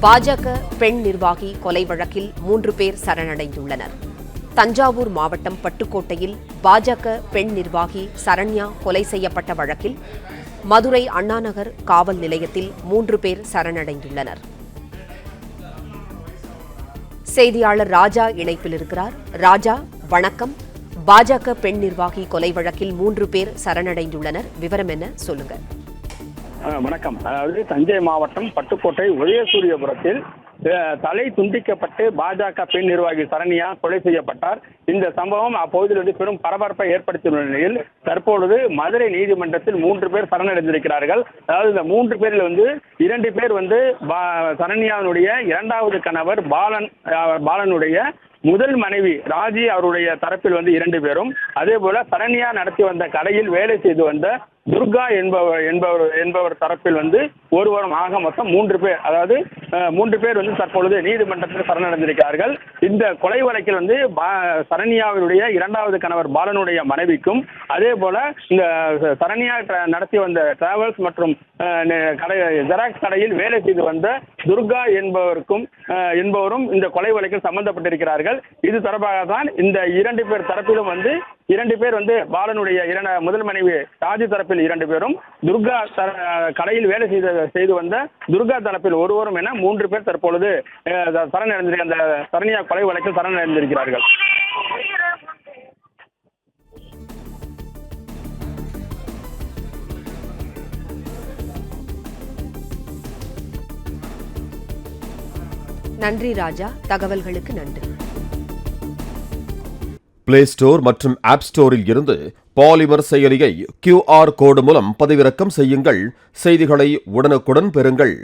பாஜக பெண் நிர்வாகி கொலை வழக்கில் 3 பேர் சரணடைந்துள்ளனர். தஞ்சாவூர் மாவட்டம் பட்டுக்கோட்டையில் பாஜக பெண் நிர்வாகி சரண்யா கொலை செய்யப்பட்ட வழக்கில் மதுரை அண்ணாநகர் காவல் நிலையத்தில் 3 பேர் சரணடைந்துள்ளனர். செய்தியாளர் ராஜா இணைப்பில் இருக்கிறார். ராஜா, வணக்கம். பாஜக பெண் நிர்வாகி கொலை வழக்கில் 3 பேர் சரணடைந்துள்ளனர். விவரம் என்ன, சொல்லுங்க. வணக்கம். அதாவது தஞ்சை மாவட்டம் பட்டுக்கோட்டை உதயசூரியபுரத்தில் தலை துண்டிக்கப்பட்டு பாஜக பெண் நிர்வாகி சரண்யா கொலை செய்யப்பட்டார். இந்த சம்பவம் அப்பகுதியில் பெரும் பரபரப்பை ஏற்படுத்தியுள்ள நிலையில் தற்பொழுது மதுரை நீதிமன்றத்தில் 3 பேர் சரணடைந்திருக்கிறார்கள். அதாவது இந்த 3 பேரில் 2 பேர் சரண்யாவினுடைய 2வது கணவர் பாலனுடைய முதல் மனைவி ராஜி அவருடைய தரப்பில் 2 பேரும், அதே போல சரண்யா நடத்தி வந்த கடையில் வேலை செய்து வந்த துர்கா என்பவர் தரப்பில் ஒருவரும், ஆக மொத்தம் 3 பேர், அதாவது 3 பேர் தற்பொழுது நீதிமன்றத்தில் சரணடைந்திருக்கிறார்கள். இந்த கொலை வழக்கில் சரண்யாவினுடைய 2வது கணவர் பாலனுடைய மனைவிக்கும், அதே போல இந்த சரண்யா நடத்தி வந்த டிராவல்ஸ் மற்றும் ஜெராக்ஸ் கடையில் வேலை செய்து வந்த துர்கா என்பவரும் இந்த கொலை வழக்கில் சம்பந்தப்பட்டிருக்கிறார்கள். இது தொடர்பாக தான் இந்த 2 பேர் தரப்பிலும் 2 பேர் பாலனுடைய முதல் மனைவி ராஜி தரப்பில் 2 பேரும், துர்கா கடையில் வேலை செய்து வந்த துர்கா தரப்பில் ஒருவரும் என 3 பேர் தற்பொழுது அந்த சரண்யா கொலை வழக்கில் சரணடைந்திருக்கிறார்கள். நன்றி ராஜா, தகவல்களுக்கு நன்றி. பிளே ஸ்டோர் மற்றும் ஆப் ஸ்டோரில் இருந்து பாலிமர் செயலியை QR கோடு மூலம் பதிவிறக்கம் செய்யுங்கள். செய்திகளை உடனுக்குடன் பெறுங்கள்.